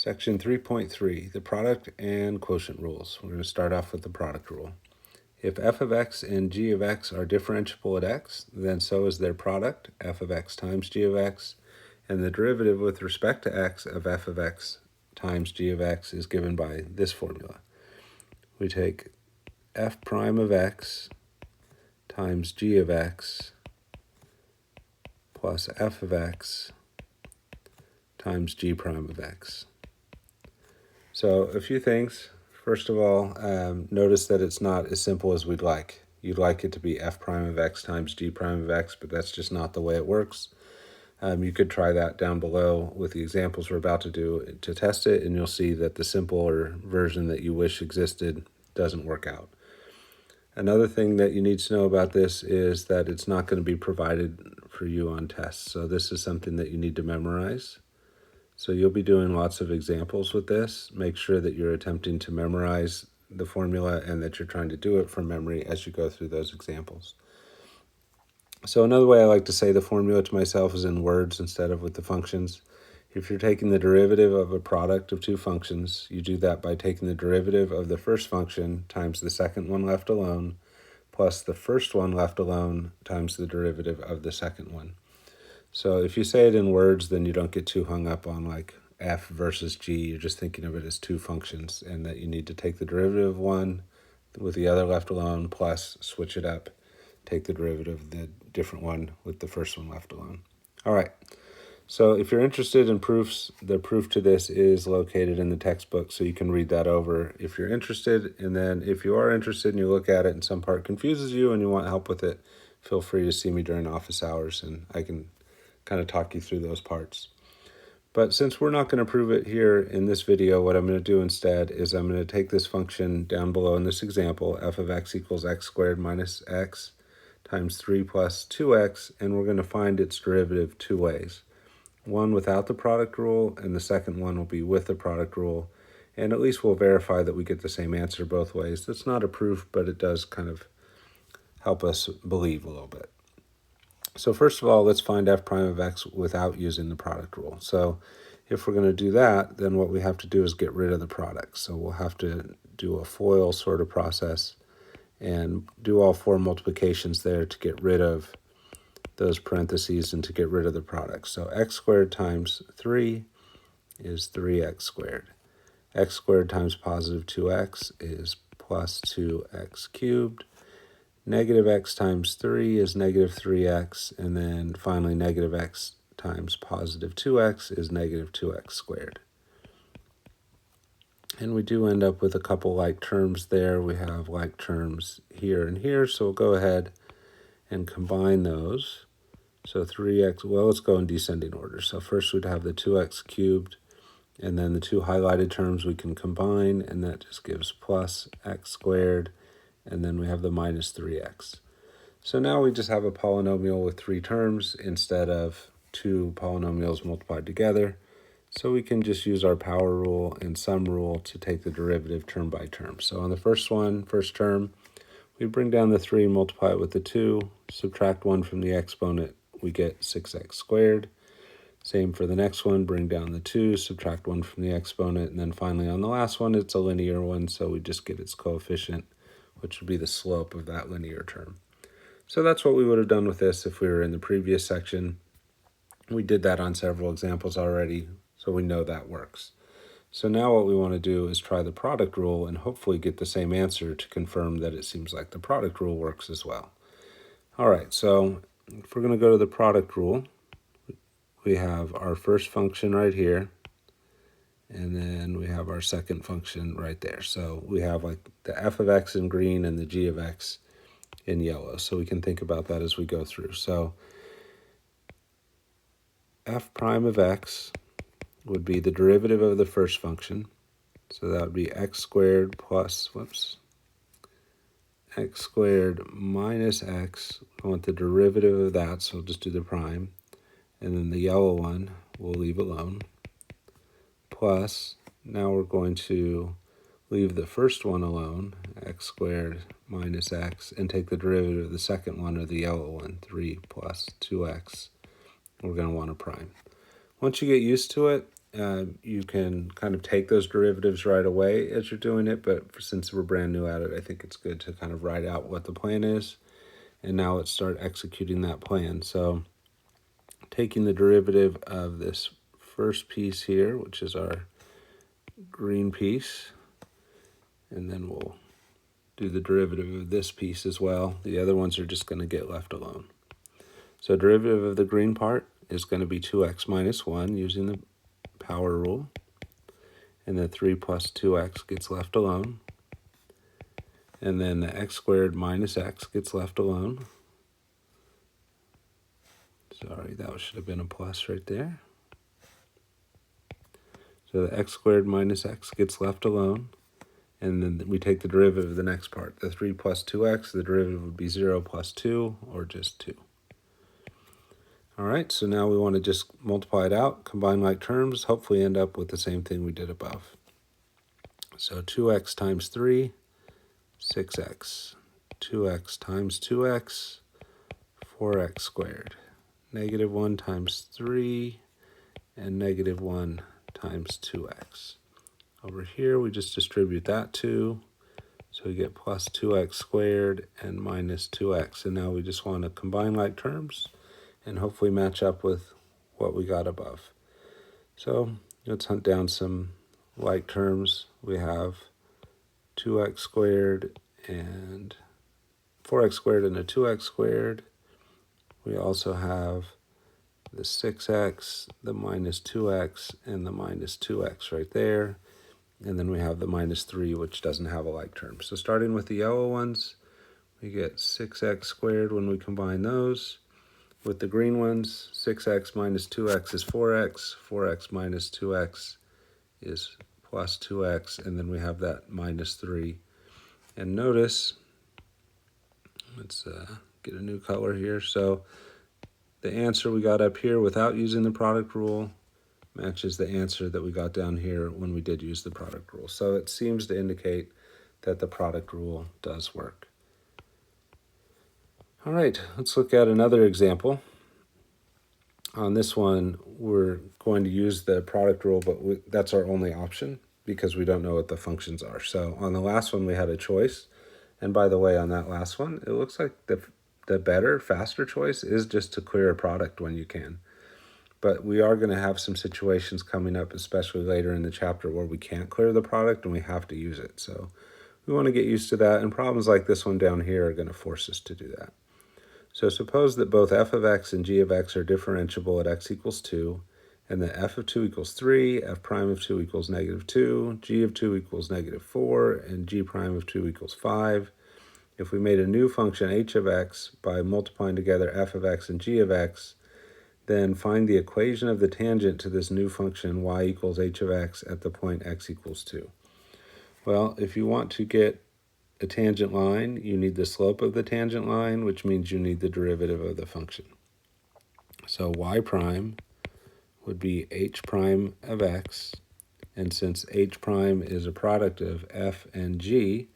Section 3.3, the product and quotient rules. We're going to start off with the product rule. If f of x and g of x are differentiable at x, then so is their product, f of x times g of x, and the derivative with respect to x of f of x times g of x is given by this formula. We take f prime of x times g of x plus f of x times g prime of x. So a few things. First of all, notice that it's not as simple as we'd like. You'd like it to be f prime of x times g prime of x, but that's just not the way it works. You could try that down below with the examples we're about to do to test it, and you'll see that the simpler version that you wish existed doesn't work out. Another thing that you need to know about this is that it's not going to be provided for you on tests. So this is something that you need to memorize. So you'll be doing lots of examples with this. Make sure that you're attempting to memorize the formula and that you're trying to do it from memory as you go through those examples. So another way I like to say the formula to myself is in words instead of with the functions. If you're taking the derivative of a product of two functions, you do that by taking the derivative of the first function times the second one left alone, plus the first one left alone times the derivative of the second one. So if you say it in words, then you don't get too hung up on like f versus g. You're just thinking of it as two functions and that you need to take the derivative of one with the other left alone, plus switch it up, take the derivative of the different one with the first one left alone. All right. So if you're interested in proofs, the proof to this is located in the textbook, so you can read that over if you're interested. And then if you are interested and you look at it and some part confuses you and you want help with it, feel free to see me during office hours and I can kind of talk you through those parts. But since we're not going to prove it here in this video, what I'm going to do instead is I'm going to take this function down below in this example, f of x equals x squared minus x times 3 plus 2x, and we're going to find its derivative two ways. One without the product rule, and the second one will be with the product rule. And at least we'll verify that we get the same answer both ways. That's not a proof, but it does kind of help us believe a little bit. So first of all, let's find f prime of x without using the product rule. So if we're going to do that, then what we have to do is get rid of the product. So we'll have to do a FOIL sort of process and do all four multiplications there to get rid of those parentheses and to get rid of the product. So x squared times 3 is 3x squared. X squared times positive 2x is plus 2x cubed. Negative x times 3 is negative 3x, and then finally negative x times positive 2x is negative 2x squared. And we do end up with a couple like terms there. We have like terms here and here, so we'll go ahead and combine those. So 3x, well, let's go in descending order. So first we'd have the 2x cubed, and then the two highlighted terms we can combine, and that just gives plus x squared. And then we have the minus 3x. So now we just have a polynomial with three terms instead of two polynomials multiplied together. So we can just use our power rule and sum rule to take the derivative term by term. So on the first term, we bring down the 3, multiply it with the 2, subtract 1 from the exponent, we get 6x squared. Same for the next one, bring down the 2, subtract 1 from the exponent, and then finally on the last one, it's a linear one, so we just get its coefficient, which would be the slope of that linear term. So that's what we would have done with this if we were in the previous section. We did that on several examples already, so we know that works. So now what we want to do is try the product rule and hopefully get the same answer to confirm that it seems like the product rule works as well. All right, so if we're going to go to the product rule, we have our first function right here, and then we have our second function right there. So we have like the f of x in green and the g of x in yellow. So we can think about that as we go through. So f prime of x would be the derivative of the first function. So that would be x squared plus, x squared minus x. I want the derivative of that, so we'll just do the prime. And then the yellow one we'll leave alone. Plus, now we're going to leave the first one alone, x squared minus x, and take the derivative of the second one, or the yellow one, 3 plus 2x. We're going to want a prime. Once you get used to it, you can kind of take those derivatives right away as you're doing it, but since we're brand new at it, I think it's good to kind of write out what the plan is. And now let's start executing that plan. So taking the derivative of this first piece here, which is our green piece, and then we'll do the derivative of this piece as well. The other ones are just going to get left alone. So derivative of the green part is going to be 2x minus 1 using the power rule. And then 3 plus 2x gets left alone. And then the x squared minus x gets left alone. Sorry, that should have been a plus right there. So the x squared minus x gets left alone. And then we take the derivative of the next part. The 3 plus 2x, the derivative would be 0 plus 2, or just 2. All right, so now we want to just multiply it out, combine like terms, hopefully end up with the same thing we did above. So 2x times 3, 6x. 2x times 2x, 4x squared. Negative 1 times 3, and negative 1 times 2x. Over here, we just distribute that 2, so we get plus 2x squared and minus 2x. And now we just want to combine like terms and hopefully match up with what we got above. So let's hunt down some like terms. We have 2x squared and 4x squared and a 2x squared. We also have the 6x, the minus 2x, and the minus 2x right there. And then we have the minus 3, which doesn't have a like term. So starting with the yellow ones, we get 6x squared when we combine those. With the green ones, 6x minus 2x is 4x. 4x minus 2x is plus 2x. And then we have that minus 3. And notice, let's get a new color here. So the answer we got up here without using the product rule matches the answer that we got down here when we did use the product rule. So it seems to indicate that the product rule does work. All right, let's look at another example. On this one, we're going to use the product rule, but that's our only option because we don't know what the functions are. So on the last one, we had a choice. And by the way, on that last one, it looks like the better, faster choice is just to clear a product when you can. But we are going to have some situations coming up, especially later in the chapter, where we can't clear the product and we have to use it. So we want to get used to that, and problems like this one down here are going to force us to do that. So suppose that both f of x and g of x are differentiable at x equals 2, and that f of 2 equals 3, f prime of 2 equals negative 2, g of 2 equals negative 4, and g prime of 2 equals 5. If we made a new function h of x by multiplying together f of x and g of x, then find the equation of the tangent to this new function y equals h of x at the point x equals 2. Well, if you want to get a tangent line, you need the slope of the tangent line, which means you need the derivative of the function. So y prime would be h prime of x, and since h prime is a product of f and g,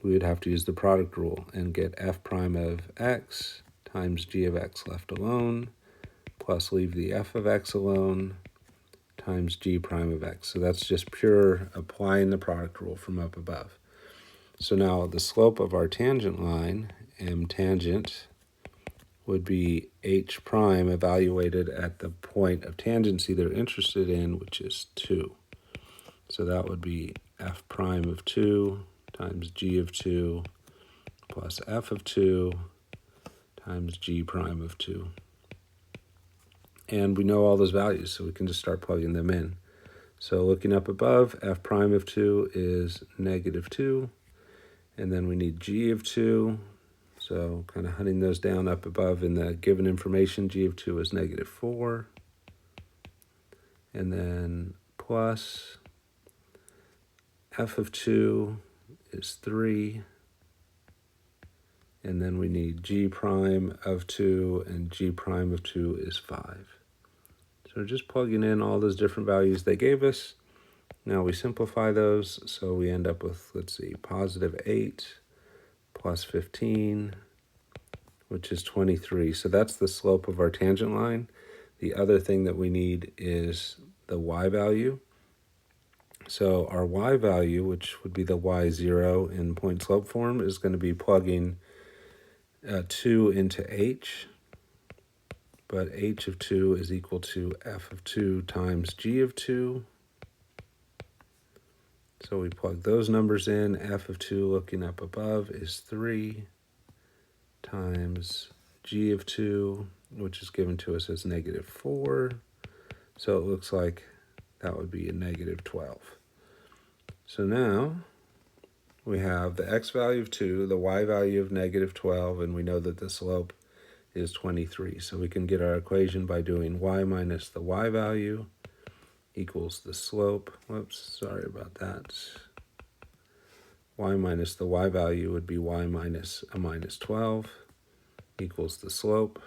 we would have to use the product rule and get f prime of x times g of x left alone, plus leave the f of x alone, times g prime of x. So that's just pure applying the product rule from up above. So now the slope of our tangent line, m tangent, would be h prime evaluated at the point of tangency they're interested in, which is 2. So that would be f prime of 2 times g of 2 plus f of 2 times g prime of 2. And we know all those values, so we can just start plugging them in. So looking up above, f prime of 2 is negative 2, and then we need g of 2. So kind of hunting those down up above in the given information, g of 2 is negative 4, and then plus f of 2 is 3, and then we need g prime of 2, and g prime of 2 is 5. So just plugging in all those different values they gave us. Now we simplify those, so we end up with, let's see, positive 8 plus 15, which is 23. So that's the slope of our tangent line. The other thing that we need is the y value. So our y value, which would be the y0 in point slope form, is going to be plugging 2 into h, but h of 2 is equal to f of 2 times g of 2. So we plug those numbers in. F of 2, looking up above, is 3 times g of 2, which is given to us as negative 4. So it looks like that would be a negative 12. So now we have the x value of 2, the y value of negative 12, and we know that the slope is 23. So we can get our equation by doing y minus the y value equals the slope. Whoops, sorry about that. Y minus the y value would be y minus a minus 12 equals the slope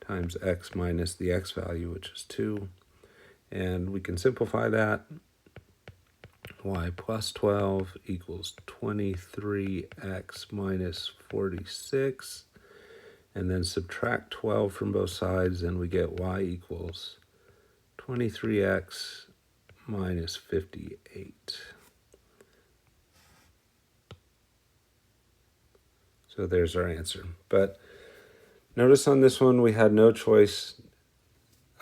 times x minus the x value, which is 2. And we can simplify that. Y plus 12 equals 23x minus 46. And then subtract 12 from both sides, and we get y equals 23x minus 58. So there's our answer. But notice on this one we had no choice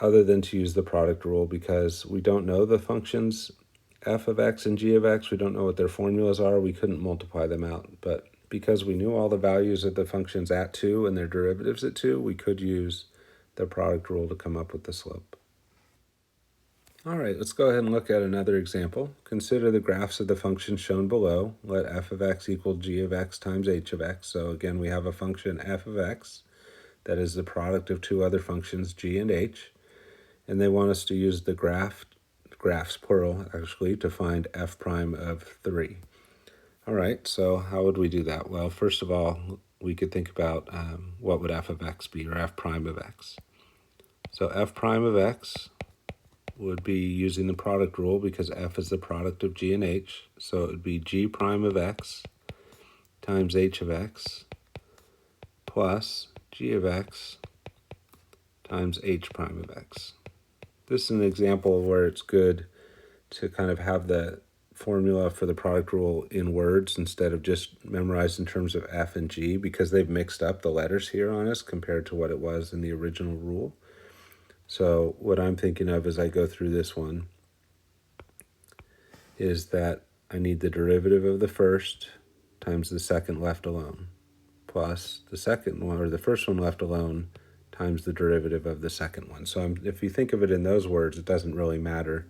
other than to use the product rule because we don't know the functions f of x and g of x. We don't know what their formulas are. We couldn't multiply them out. But because we knew all the values of the functions at 2 and their derivatives at 2, we could use the product rule to come up with the slope. All right, let's go ahead and look at another example. Consider the graphs of the functions shown below. Let f of x equal g of x times h of x. So again, we have a function f of x that is the product of two other functions, g and h. And they want us to use the graphs plural actually, to find f prime of 3. All right, so how would we do that? Well, first of all, we could think about what would f of x be, or f prime of x. So f prime of x would be using the product rule because f is the product of g and h. So it would be g prime of x times h of x plus g of x times h prime of x. This is an example where it's good to kind of have the formula for the product rule in words instead of just memorized in terms of f and g, because they've mixed up the letters here on us compared to what it was in the original rule. So what I'm thinking of as I go through this one is that I need the derivative of the first times the second left alone, plus the second one, or the first one left alone, times the derivative of the second one. So if you think of it in those words, it doesn't really matter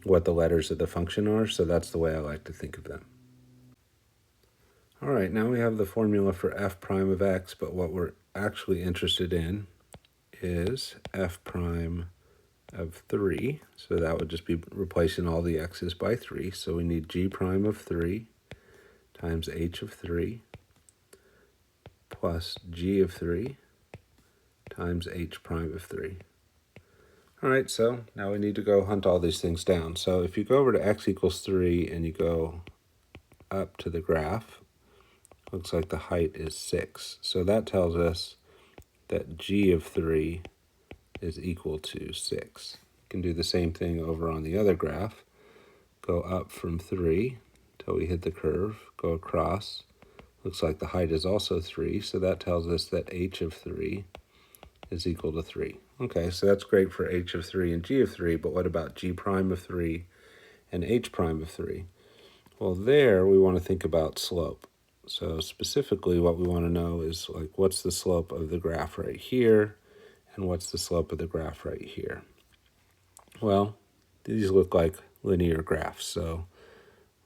what the letters of the function are, so that's the way I like to think of them. All right, now we have the formula for f prime of x, but what we're actually interested in is f prime of 3. So that would just be replacing all the x's by 3. So we need g prime of 3 times h of 3 plus g of 3 times h prime of 3. All right, so now we need to go hunt all these things down. So if you go over to x equals 3 and you go up to the graph, looks like the height is 6. So that tells us that g of 3 is equal to 6. You can do the same thing over on the other graph. Go up from 3 till we hit the curve, go across. Looks like the height is also 3, so that tells us that h of 3 is equal to 3. Okay, so that's great for h of 3 and g of 3, but what about g prime of 3 and h prime of 3? Well, there we want to think about slope. So specifically what we want to know is, like, what's the slope of the graph right here, and what's the slope of the graph right here? Well, these look like linear graphs, so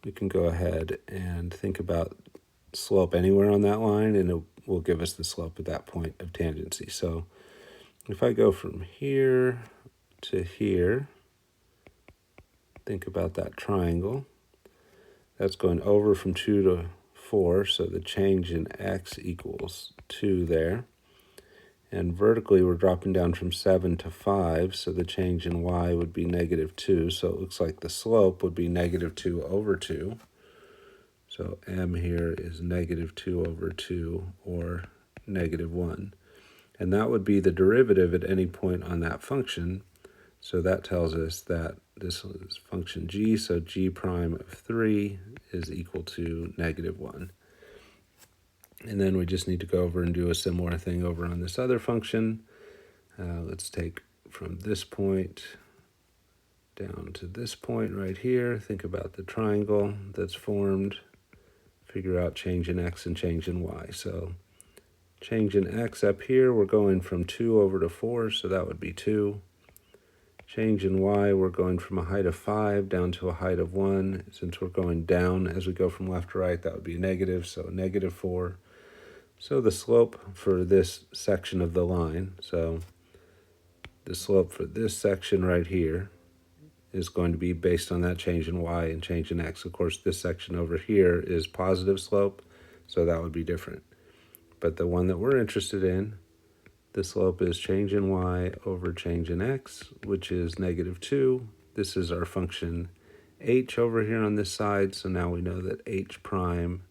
we can go ahead and think about slope anywhere on that line, and it will give us the slope at that point of tangency. So if I go from here to here, think about that triangle. That's going over from 2 to 4, so the change in x equals 2 there. And vertically, we're dropping down from 7 to 5, so the change in y would be negative 2. So it looks like the slope would be negative 2 over 2. So m here is negative 2 over 2, or negative 1. And that would be the derivative at any point on that function. So that tells us that this is function g, so g prime of 3 is equal to -1. And then we just need to go over and do a similar thing over on this other function. Let's take from this point down to this point right here. Think about the triangle that's formed. Figure out change in x and change in y. So change in x up here, we're going from 2 over to 4, so that would be 2. Change in y, we're going from a height of 5 down to a height of 1. Since we're going down as we go from left to right, that would be a negative, so -4. So the slope for this section of the line, so the slope for this section right here is going to be based on that change in y and change in x. Of course, this section over here is positive slope, so that would be different. But the one that we're interested in, the slope is change in y over change in x, which is -2. This is our function h over here on this side, so now we know that h prime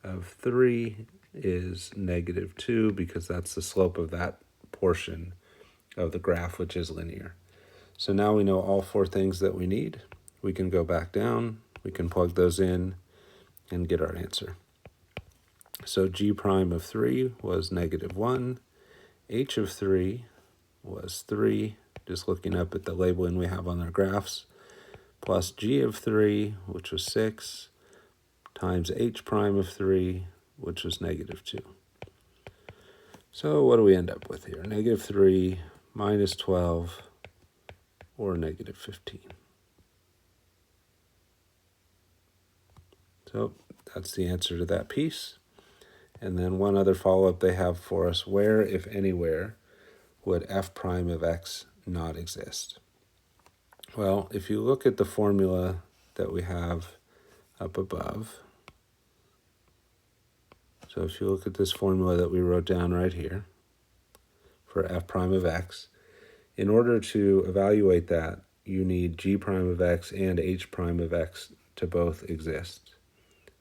of 3 is -2 because that's the slope of that portion of the graph, which is linear. So now we know all 4 things that we need. We can go back down, we can plug those in and get our answer. So g prime of 3 was -1, h of 3 was 3, just looking up at the labeling we have on our graphs, plus g of 3, which was 6, times h prime of 3, which was -2. So what do we end up with here? -3 minus 12 or -15. So that's the answer to that piece. And then one other follow-up they have for us, where, if anywhere, would f prime of x not exist? Well, if you look at the formula that we have up above, so if you look at this formula that we wrote down right here for f prime of x, in order to evaluate that, you need g prime of x and h prime of x to both exist.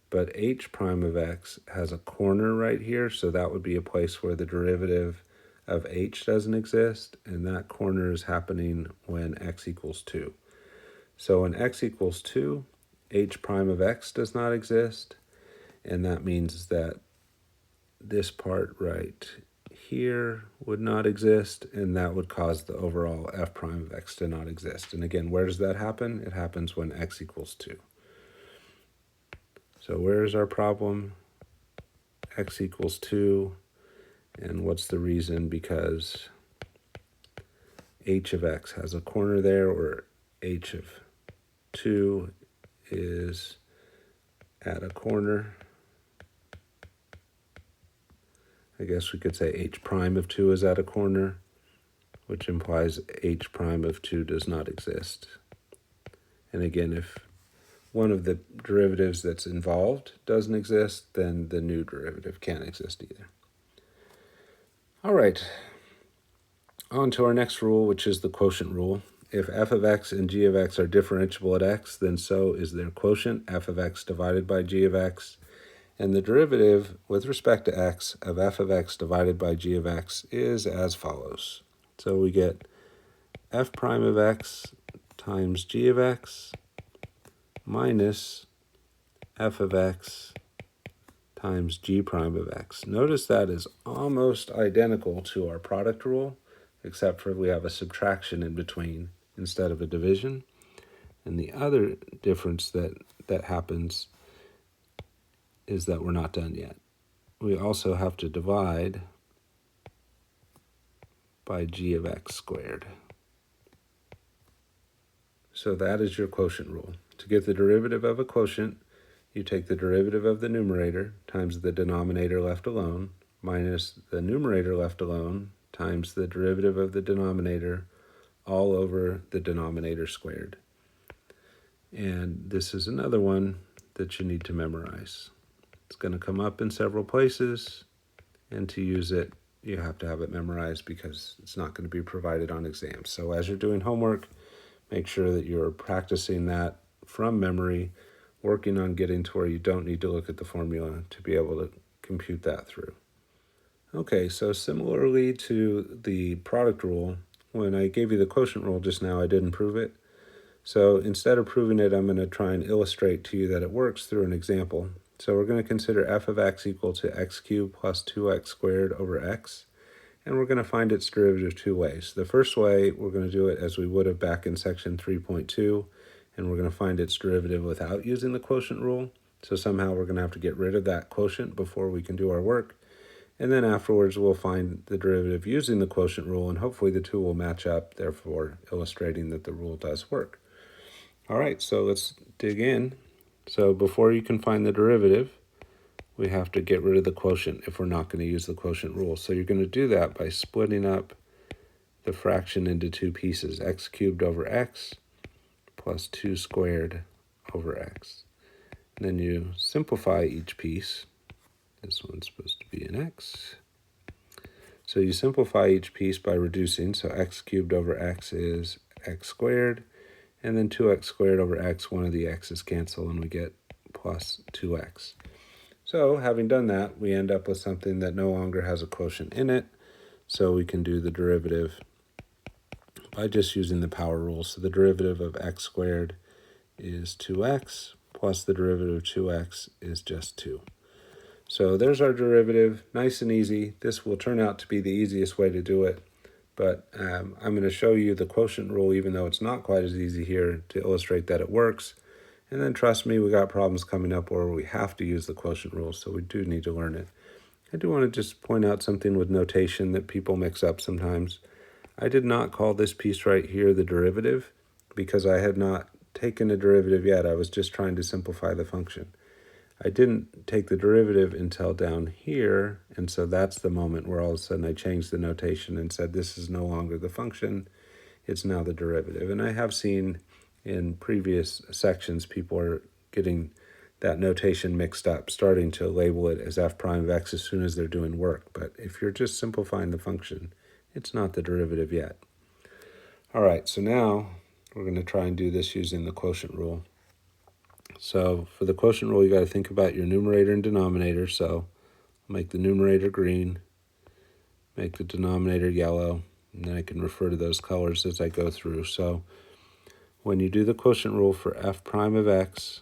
But h prime of x has a corner right here, so that would be a place where the derivative of h doesn't exist, and that corner is happening when x equals 2. So when x equals 2, h prime of x does not exist, and that means that this part right here would not exist, and that would cause the overall f prime of x to not exist. And again, where does that happen? It happens when x equals 2. So where is our problem? X equals 2, and what's the reason? Because h of x has a corner there, or h of 2 is at a corner. I guess we could say h prime of 2 is at a corner, which implies h prime of 2 does not exist. And again, if one of the derivatives that's involved doesn't exist, then the new derivative can't exist either. All right, on to our next rule, which is the quotient rule. If f of x and g of x are differentiable at x, then so is their quotient, f of x divided by g of x. And the derivative with respect to x of f of x divided by g of x is as follows. So we get f prime of x times g of x minus f of x times g prime of x. Notice that is almost identical to our product rule, except for we have a subtraction in between instead of a division. And the other difference that happens is that we're not done yet. We also have to divide by g of x squared. So that is your quotient rule. To get the derivative of a quotient, you take the derivative of the numerator times the denominator left alone minus the numerator left alone times the derivative of the denominator all over the denominator squared. And this is another one that you need to memorize. It's going to come up in several places, and to use it, you have to have it memorized because it's not going to be provided on exams. So as you're doing homework, make sure that you're practicing that from memory, working on getting to where you don't need to look at the formula to be able to compute that through. Okay, so similarly to the product rule, when I gave you the quotient rule just now, I didn't prove it. So instead of proving it, I'm going to try and illustrate to you that it works through an example. So we're going to consider f of x equal to x cubed plus 2x squared over x. And we're going to find its derivative two ways. The first way, we're going to do it as we would have back in section 3.2, and we're going to find its derivative without using the quotient rule. So somehow we're going to have to get rid of that quotient before we can do our work. And then afterwards, we'll find the derivative using the quotient rule, and hopefully the two will match up, therefore illustrating that the rule does work. All right, so let's dig in. So before you can find the derivative, we have to get rid of the quotient if we're not going to use the quotient rule. So you're going to do that by splitting up the fraction into two pieces, x cubed over x plus 2 squared over x. And then you simplify each piece. This one's supposed to be an x. So you simplify each piece by reducing. So x cubed over x is x squared. And then 2x squared over x, one of the x's cancel, and we get plus 2x. So having done that, we end up with something that no longer has a quotient in it. So we can do the derivative by just using the power rule. So the derivative of x squared is 2x, plus the derivative of 2x is just 2. So there's our derivative, nice and easy. This will turn out to be the easiest way to do it. But I'm going to show you the quotient rule, even though it's not quite as easy here, to illustrate that it works. And then trust me, we got problems coming up where we have to use the quotient rule, so we do need to learn it. I do want to just point out something with notation that people mix up sometimes. I did not call this piece right here the derivative because I had not taken a derivative yet. I was just trying to simplify the function. I didn't take the derivative until down here, and so that's the moment where all of a sudden I changed the notation and said this is no longer the function, it's now the derivative. And I have seen in previous sections people are getting that notation mixed up, starting to label it as f prime of x as soon as they're doing work. But if you're just simplifying the function, it's not the derivative yet. All right, so now we're going to try and do this using the quotient rule. So for the quotient rule, you got to think about your numerator and denominator. So make the numerator green, make the denominator yellow, and then I can refer to those colors as I go through. So when you do the quotient rule for f prime of x,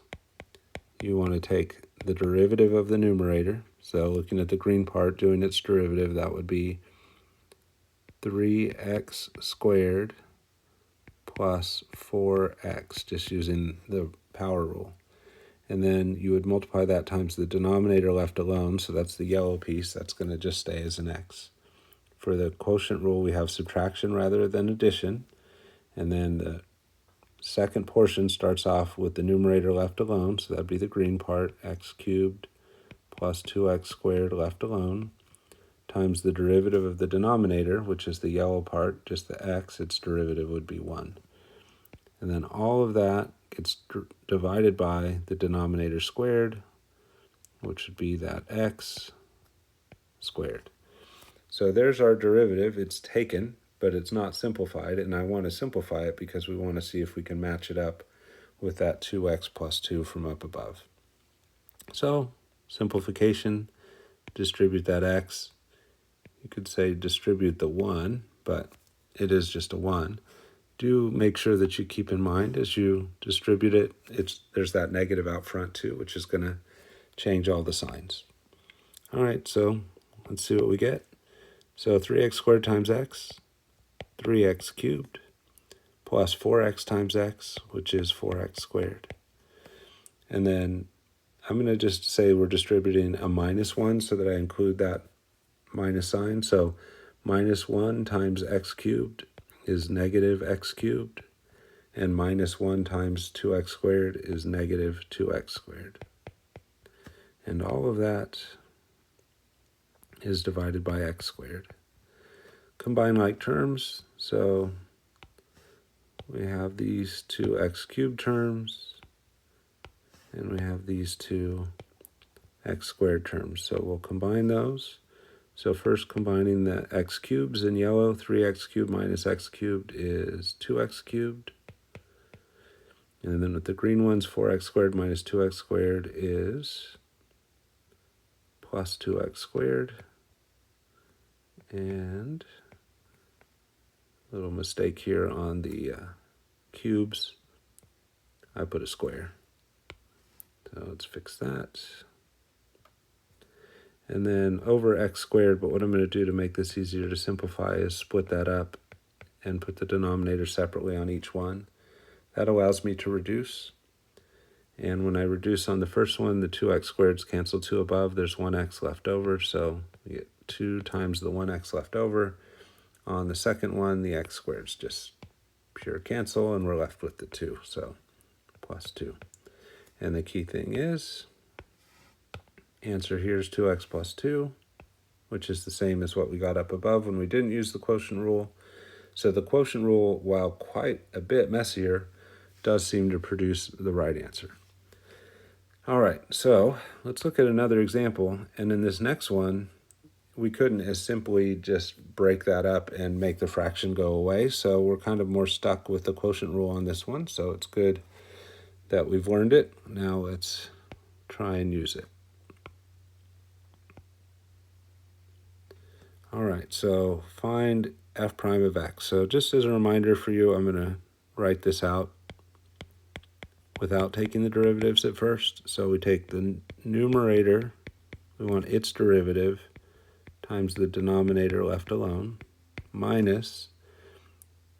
you want to take the derivative of the numerator. So looking at the green part, doing its derivative, that would be 3x squared plus 4x, just using the power rule. And then you would multiply that times the denominator left alone, so that's the yellow piece, that's going to just stay as an x. For the quotient rule, we have subtraction rather than addition, and then the second portion starts off with the numerator left alone, so that'd be the green part, x cubed plus 2x squared left alone, times the derivative of the denominator, which is the yellow part, just the x, its derivative would be 1. And then all of that gets divided by the denominator squared, which would be that x squared. So there's our derivative. It's taken, but it's not simplified, and I want to simplify it because we want to see if we can match it up with that 2x plus 2 from up above. So simplification, distribute that x. You could say distribute the 1, but it is just a 1. Do make sure that you keep in mind as you distribute it, there's that negative out front too, which is going to change all the signs. All right, so let's see what we get. So 3x squared times x, 3x cubed, plus 4x times x, which is 4x squared. And then I'm going to just say we're distributing a minus 1 so that I include that minus sign. So minus 1 times x cubed is negative x cubed, and minus 1 times 2x squared is negative 2x squared. And all of that is divided by x squared. Combine like terms, so we have these two x cubed terms, and we have these two x squared terms. So we'll combine those. So first combining the x cubes in yellow, 3x cubed minus x cubed is 2x cubed. And then with the green ones, 4x squared minus 2x squared is plus 2x squared. And Little mistake here on the cubes. I put a square. So let's fix that. And then over x squared, but what I'm going to do to make this easier to simplify is split that up and put the denominator separately on each one. That allows me to reduce. And when I reduce on the first one, the 2x squareds cancel 2 above. There's 1x left over, so we get 2 times the 1x left over. On the second one, the x squareds just pure cancel, and we're left with the 2, so plus 2. And the key thing is, answer here is 2x plus 2, which is the same as what we got up above when we didn't use the quotient rule. So the quotient rule, while quite a bit messier, does seem to produce the right answer. All right, so let's look at another example. And in this next one, we couldn't as simply just break that up and make the fraction go away. So we're kind of more stuck with the quotient rule on this one. So it's good that we've learned it. Now let's try and use it. All right, so find f prime of x. So just as a reminder for you, I'm going to write this out without taking the derivatives at first. So we take the numerator, we want its derivative, times the denominator left alone, minus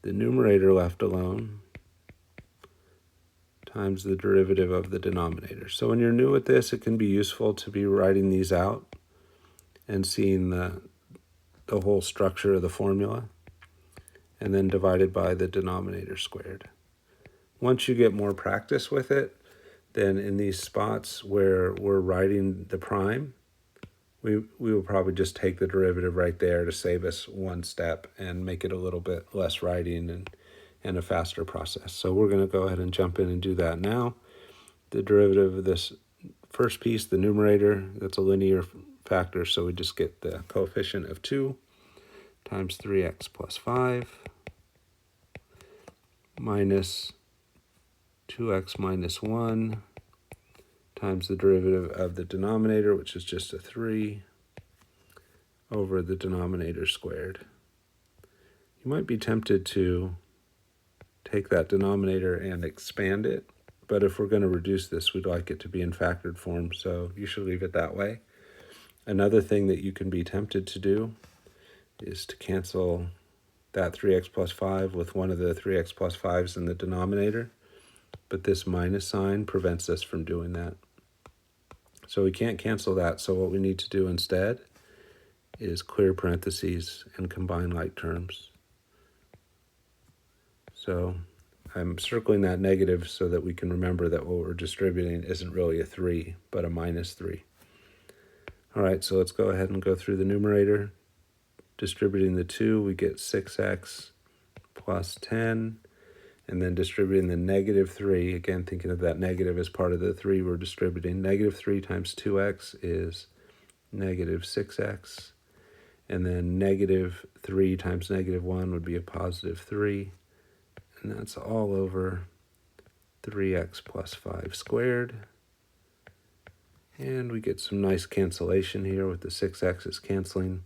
the numerator left alone, times the derivative of the denominator. So when you're new at this, it can be useful to be writing these out and seeing the whole structure of the formula, and then divided by the denominator squared. Once you get more practice with it, then in these spots where we're writing the prime, we will probably just take the derivative right there to save us one step and make it a little bit less writing and a faster process. So we're going to go ahead and jump in and do that now. The derivative of this first piece, the numerator, that's a linear factor, so we just get the coefficient of 2 times 3x plus 5 minus 2x minus 1 times the derivative of the denominator, which is just a 3, over the denominator squared. You might be tempted to take that denominator and expand it, but if we're going to reduce this, we'd like it to be in factored form, so you should leave it that way. Another thing that you can be tempted to do is to cancel that 3x plus 5 with one of the 3x plus 5s in the denominator, but this minus sign prevents us from doing that. So we can't cancel that, so what we need to do instead is clear parentheses and combine like terms. So I'm circling that negative so that we can remember that what we're distributing isn't really a 3, but a minus 3. All right, so let's go ahead and go through the numerator. Distributing the 2, we get 6x plus 10. And then distributing the negative 3, again, thinking of that negative as part of the 3 we're distributing. Negative 3 times 2x is negative 6x. And then negative 3 times negative 1 would be a positive 3. And that's all over 3x plus 5 squared. And we get some nice cancellation here with the 6x's canceling.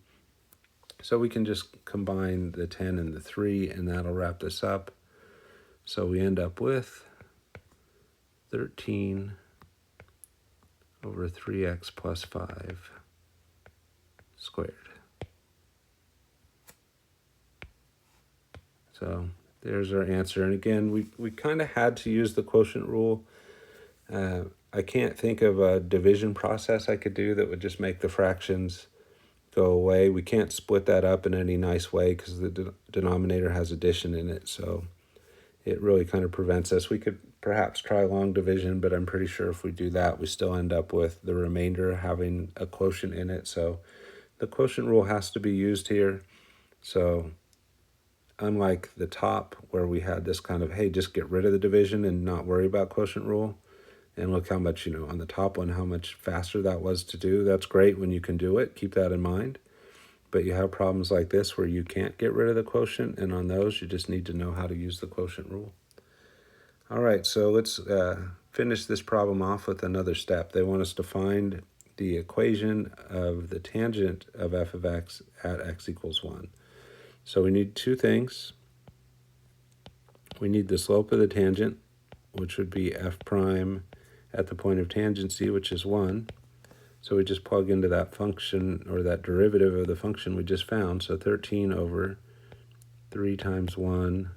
So we can just combine the 10 and the 3, and that'll wrap this up. So we end up with 13 over 3x plus 5 squared. So there's our answer. And again, we kind of had to use the quotient rule. I can't think of a division process I could do that would just make the fractions go away. We can't split that up in any nice way because the denominator has addition in it. So it really kind of prevents us. We could perhaps try long division, but I'm pretty sure if we do that, we still end up with the remainder having a quotient in it. So the quotient rule has to be used here. So unlike the top where we had this kind of, hey, just get rid of the division and not worry about quotient rule. And look how much, on the top one, how much faster that was to do. That's great when you can do it. Keep that in mind. But you have problems like this where you can't get rid of the quotient, and on those, you just need to know how to use the quotient rule. All right, so let's finish this problem off with another step. They want us to find the equation of the tangent of f of x at x equals 1. So we need two things. we need the slope of the tangent, which would be f prime at the point of tangency, which is 1. So we just plug into that function, or that derivative of the function we just found. So 13 over 3 times 1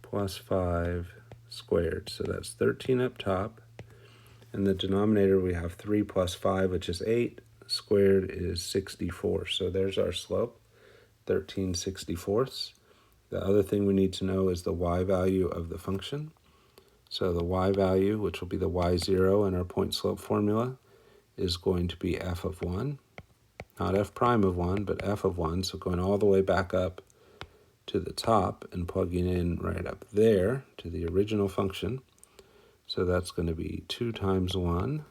plus 5 squared. So that's 13 up top. In the denominator, we have 3 plus 5, which is 8. Squared is 64. So there's our slope, 13/64. The other thing we need to know is the y value of the function. So the y value, which will be the y0 in our point slope formula, is going to be f of 1. Not f prime of 1, but f of 1. So going all the way back up to the top and plugging in right up there to the original function. So that's going to be 2 times 1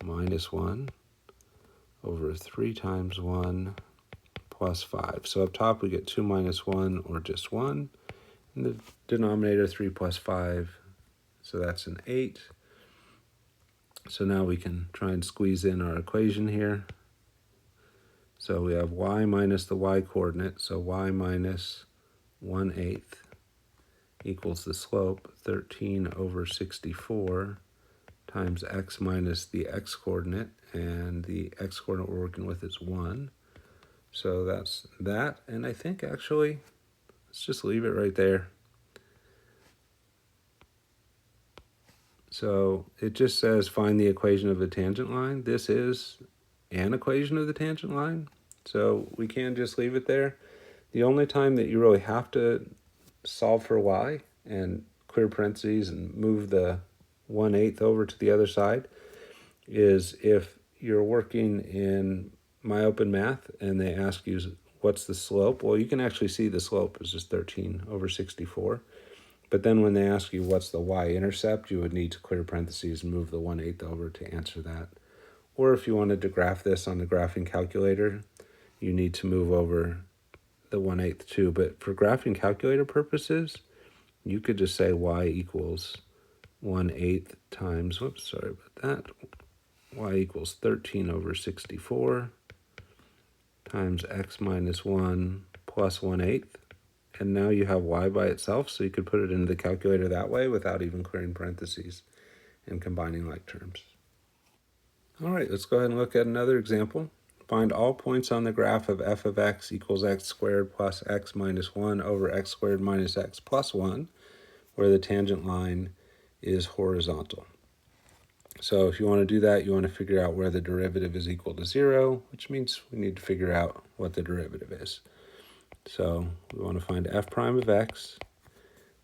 minus 1 over 3 times 1 plus 5. So up top we get 2 minus 1, or just 1. In the denominator, 3 plus 5, so that's an 8. So now we can try and squeeze in our equation here. So we have y minus the y coordinate, so y minus 1/8 equals the slope, 13/64, times x minus the x coordinate, and the x coordinate we're working with is 1. So that's that, and I think actually, let's just leave it right there. So it just says find the equation of the tangent line. This is an equation of the tangent line, so we can just leave it there. The only time that you really have to solve for y and clear parentheses and move the 1/8 over to the other side is if you're working in MyOpenMath and they ask you what's the slope. Well, you can actually see the slope is just 13/64. But then when they ask you what's the y-intercept, you would need to clear parentheses and move the 1/8 over to answer that. Or if you wanted to graph this on the graphing calculator, you need to move over the 1/8 too. But for graphing calculator purposes, you could just say y equals 1/8 times, whoops, sorry about that, y equals 13/64 times x minus 1 plus 1/8. And now you have y by itself, so you could put it into the calculator that way without even clearing parentheses and combining like terms. All right, let's go ahead and look at another example. Find all points on the graph of f of x equals x squared plus x minus 1 over x squared minus x plus 1, where the tangent line is horizontal. So if you want to do that, you want to figure out where the derivative is equal to 0, which means we need to figure out what the derivative is. So we want to find f prime of x.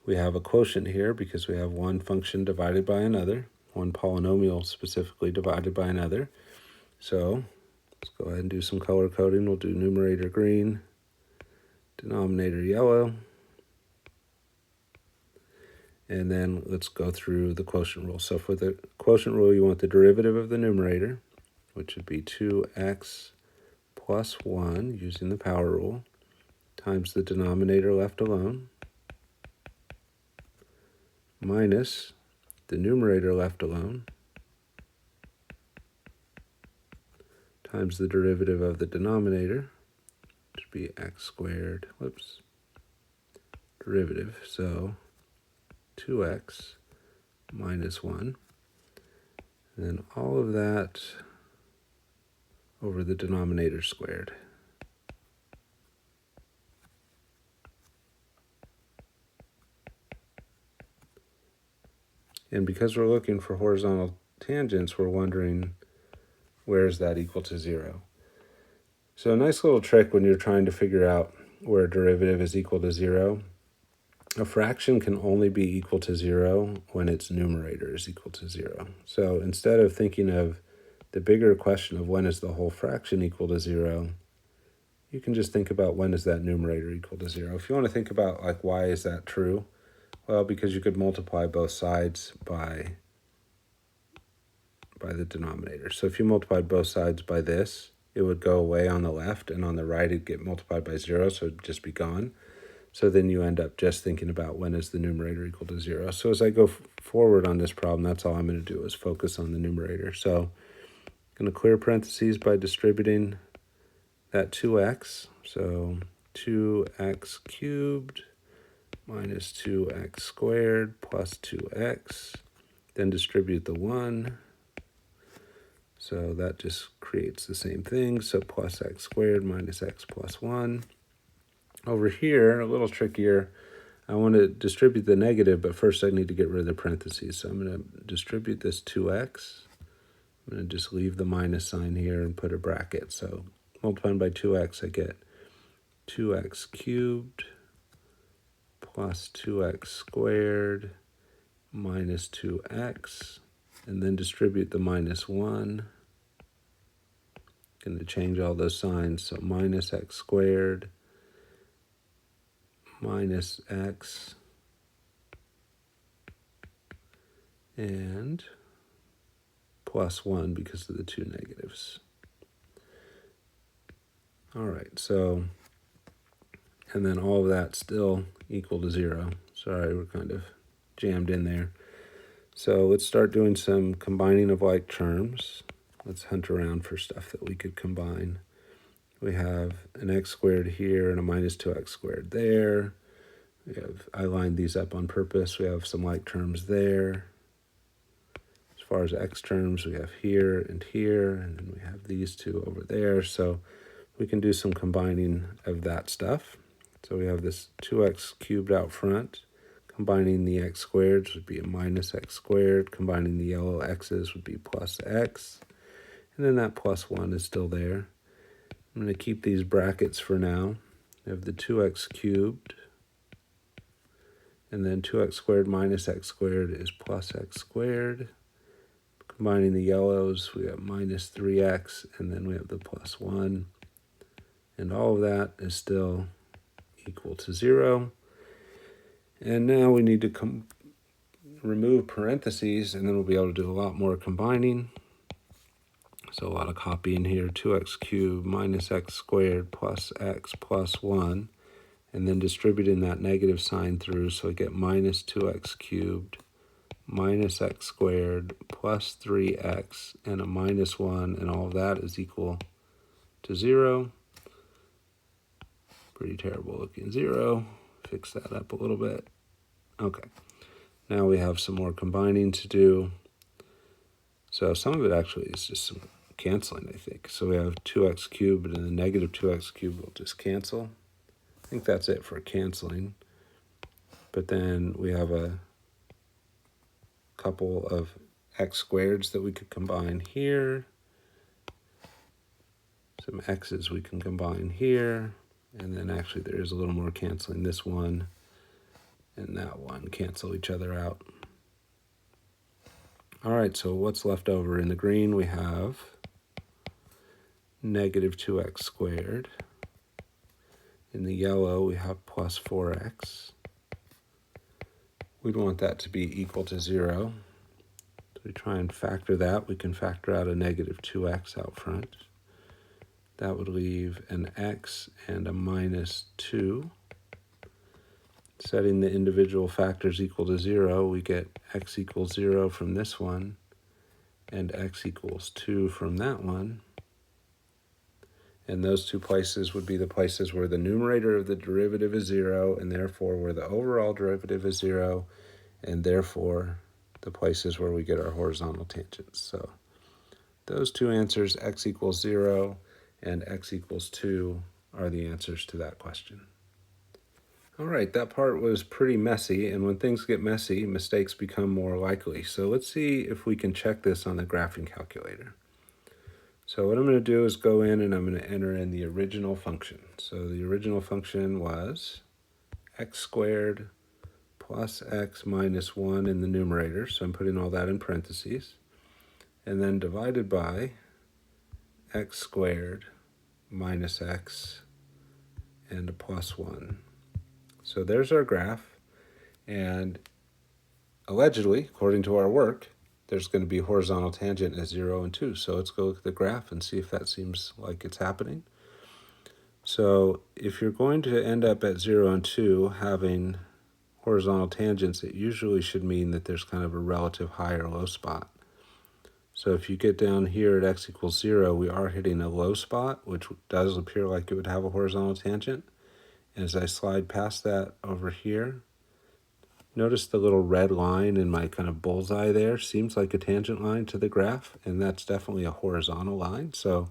We have a quotient here because we have one function divided by another, one polynomial specifically divided by another. So let's go ahead and do some color coding. We'll do numerator green, denominator yellow, and then let's go through the quotient rule. So for the quotient rule, you want the derivative of the numerator, which would be 2x plus 1 using the power rule, times the denominator left alone, minus the numerator left alone, times the derivative of the denominator, which would be x squared, derivative, so 2x minus 1, and then all of that over the denominator squared. And because we're looking for horizontal tangents, we're wondering where is that equal to 0. So a nice little trick when you're trying to figure out where a derivative is equal to 0, a fraction can only be equal to 0 when its numerator is equal to 0. So instead of thinking of the bigger question of when is the whole fraction equal to 0, you can just think about when is that numerator equal to 0. If you want to think about like why is that true, well, because you could multiply both sides by the denominator. So if you multiplied both sides by this, it would go away on the left, and on the right it'd get multiplied by 0, so it'd just be gone. So then you end up just thinking about when is the numerator equal to 0. So as I go forward on this problem, that's all I'm going to do is focus on the numerator. So I'm going to clear parentheses by distributing that 2x. So 2x cubed minus 2x squared plus 2x. Then distribute the 1. So that just creates the same thing. So plus x squared minus x plus 1. Over here, a little trickier. I want to distribute the negative, but first I need to get rid of the parentheses. So I'm going to distribute this 2x. I'm going to just leave the minus sign here and put a bracket. So multiplying by 2x, I get 2x cubed plus 2x squared minus 2x. And then distribute the minus 1. Going to change all those signs. So minus x squared minus x and plus 1 because of the two negatives. All right, so, and then all of that still equal to 0. Sorry, we're kind of jammed in there. So let's start doing some combining of like terms. Let's hunt around for stuff that we could combine. We have an x squared here and a minus 2x squared there. I lined these up on purpose. We have some like terms there. As far as x terms, we have here, and then we have these two over there. So we can do some combining of that stuff. So we have this 2x cubed out front. Combining the x squareds would be a minus x squared. Combining the yellow x's would be plus x. And then that plus 1 is still there. I'm going to keep these brackets for now. We have the 2x cubed. And then 2x squared minus x squared is plus x squared. Combining the yellows, we have minus 3x, and then we have the plus 1. And all of that is still equal to 0. And now we need to remove parentheses, and then we'll be able to do a lot more combining. So a lot of copying here. 2x cubed minus x squared plus x plus 1. And then distributing that negative sign through, so we get minus 2x cubed minus x squared plus 3x and a minus 1, and all of that is equal to 0. Pretty terrible looking 0. Fix that up a little bit. Okay, now we have some more combining to do. So some of it actually is just some canceling, I think. So we have 2x cubed, and the negative 2x cubed will just cancel. I think that's it for canceling. But then we have a couple of x squareds that we could combine here. Some x's we can combine here. And then actually there is a little more canceling. This one and that one cancel each other out. All right, so what's left over? In the green we have negative 2x squared. In the yellow, we have plus 4x. We'd want that to be equal to 0. So we try and factor that. We can factor out a negative 2x out front. That would leave an x and a minus 2. Setting the individual factors equal to 0, we get x equals 0 from this one, and x equals 2 from that one. And those two places would be the places where the numerator of the derivative is 0, and therefore where the overall derivative is 0, and therefore the places where we get our horizontal tangents. So those two answers, x equals 0 and x equals 2, are the answers to that question. All right, that part was pretty messy, and when things get messy, mistakes become more likely. So let's see if we can check this on the graphing calculator. So what I'm going to do is go in and I'm going to enter in the original function. So the original function was x squared plus x minus 1 in the numerator. So I'm putting all that in parentheses. And then divided by x squared minus x and a plus 1. So there's our graph. And allegedly, according to our work, there's going to be horizontal tangent at 0 and 2. So let's go look at the graph and see if that seems like it's happening. So if you're going to end up at 0 and 2 having horizontal tangents, it usually should mean that there's kind of a relative high or low spot. So if you get down here at x equals 0, we are hitting a low spot, which does appear like it would have a horizontal tangent. And as I slide past that over here, Notice the little red line in my kind of bullseye there seems like a tangent line to the graph, and that's definitely a horizontal line. So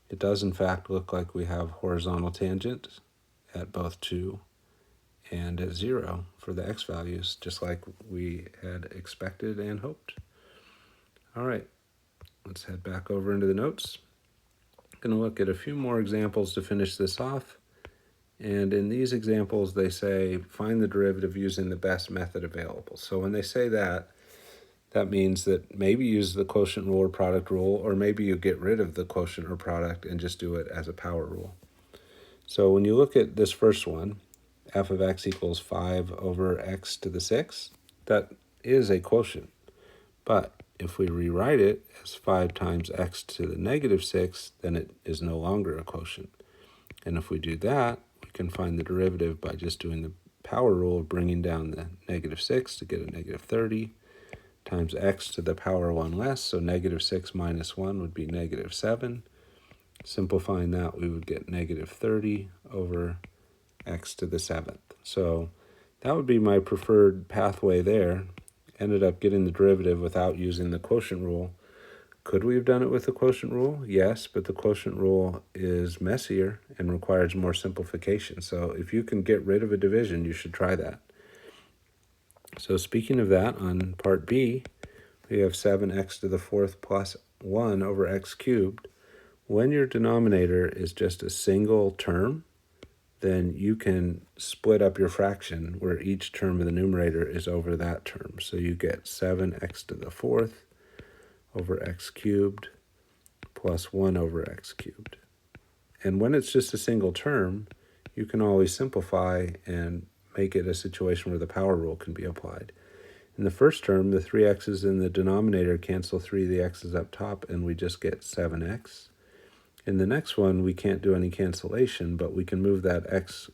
it does in fact look like we have horizontal tangent at both 2 and at 0 for the x values, just like we had expected and hoped. All right, let's head back over into the notes. I'm going to look at a few more examples to finish this off. And in these examples, they say, find the derivative using the best method available. So when they say that, that means that maybe use the quotient rule or product rule, or maybe you get rid of the quotient or product and just do it as a power rule. So when you look at this first one, f of x equals 5 over x to the 6, that is a quotient. But if we rewrite it as 5 times x to the negative 6, then it is no longer a quotient. And if we do that, we can find the derivative by just doing the power rule of bringing down the negative 6 to get a negative 30 times x to the power 1 less, so negative 6 minus 1 would be negative 7. Simplifying that, we would get negative 30 over x to the 7th. So that would be my preferred pathway there. Ended up getting the derivative without using the quotient rule. Could we have done it with the quotient rule? Yes, but the quotient rule is messier and requires more simplification. So if you can get rid of a division, you should try that. So speaking of that, on part B, we have 7x to the 4th plus 1 over x cubed. When your denominator is just a single term, then you can split up your fraction where each term of the numerator is over that term. So you get 7x to the 4th over x cubed plus 1 over x cubed. And when it's just a single term, you can always simplify and make it a situation where the power rule can be applied. In the first term, the 3x's in the denominator cancel 3 of the x's up top, and we just get 7x. In the next one, we can't do any cancellation, but we can move that x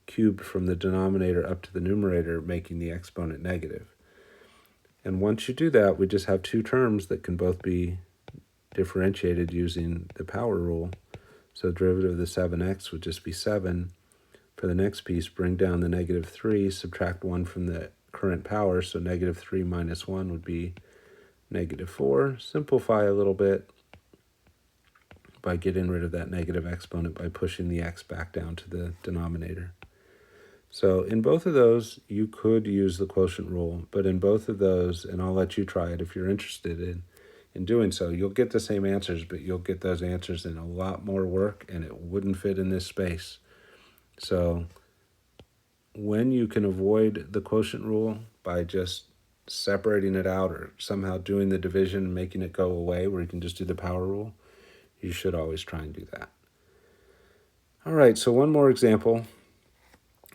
cubed from the denominator up to the numerator, making the exponent negative. And once you do that, we just have two terms that can both be differentiated using the power rule. So derivative of the 7x would just be 7. For the next piece, bring down the negative 3, subtract 1 from the current power, so negative 3 minus 1 would be negative 4. Simplify a little bit by getting rid of that negative exponent by pushing the x back down to the denominator. So in both of those, you could use the quotient rule, but in both of those, and I'll let you try it if you're interested in doing so, you'll get the same answers, but you'll get those answers in a lot more work, and it wouldn't fit in this space. So when you can avoid the quotient rule by just separating it out or somehow doing the division and making it go away where you can just do the power rule, you should always try and do that. All right, so one more example.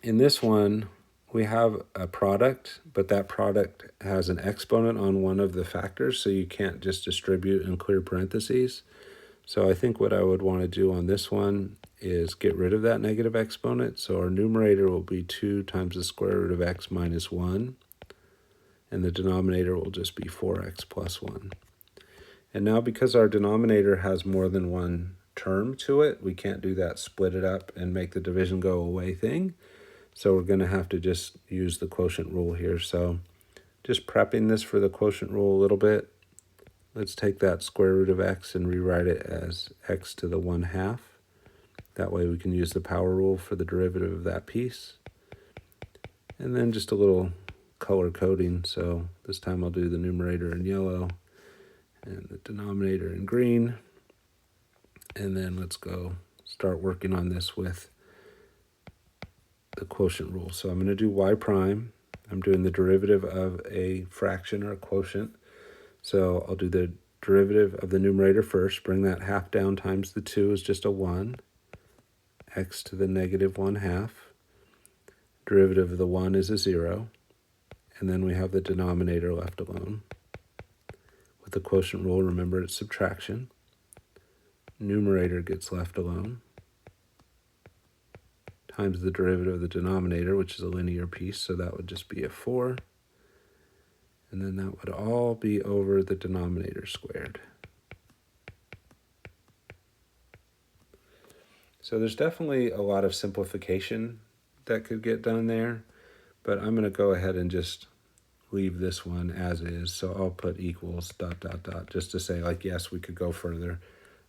In this one, we have a product, but that product has an exponent on one of the factors, so you can't just distribute and clear parentheses. So I think what I would want to do on this one is get rid of that negative exponent. So our numerator will be 2 times the square root of x minus 1, and the denominator will just be 4x plus 1. And now because our denominator has more than one term to it, we can't do that split it up and make the division go away thing. So we're going to have to just use the quotient rule here. So just prepping this for the quotient rule a little bit. Let's take that square root of x and rewrite it as x to the 1/2. That way we can use the power rule for the derivative of that piece. And then just a little color coding. So this time I'll do the numerator in yellow and the denominator in green. And then let's go start working on this with the quotient rule. So I'm going to do y prime. I'm doing the derivative of a fraction or a quotient. So I'll do the derivative of the numerator first. Bring that half down times the 2 is just a 1. X to the negative 1/2. Derivative of the 1 is a 0. And then we have the denominator left alone. With the quotient rule, remember it's subtraction. Numerator gets left alone. Times the derivative of the denominator, which is a linear piece, so that would just be a 4. And then that would all be over the denominator squared. So there's definitely a lot of simplification that could get done there, but I'm going to go ahead and just leave this one as is. So I'll put equals ... just to say, like, yes, we could go further.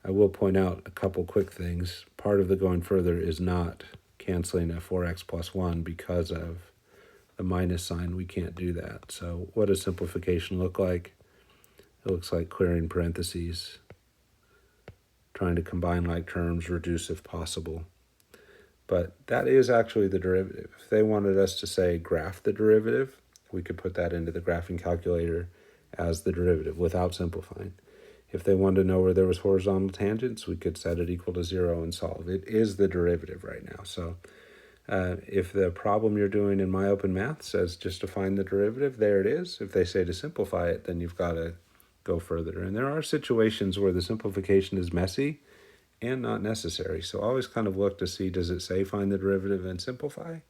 I will point out a couple quick things. Part of the going further is not canceling a 4x plus 1 because of the minus sign. We can't do that. So what does simplification look like? It looks like clearing parentheses, trying to combine like terms, reduce if possible. But that is actually the derivative. If they wanted us to say graph the derivative, we could put that into the graphing calculator as the derivative without simplifying. If they wanted to know where there was horizontal tangents, we could set it equal to 0 and solve. It is the derivative right now. So if the problem you're doing in My Open Math says just to find the derivative, there it is. If they say to simplify it, then you've got to go further. And there are situations where the simplification is messy and not necessary. So always kind of look to see, does it say find the derivative and simplify,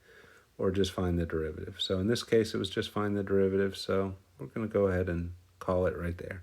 or just find the derivative? So in this case, it was just find the derivative. So we're going to go ahead and call it right there.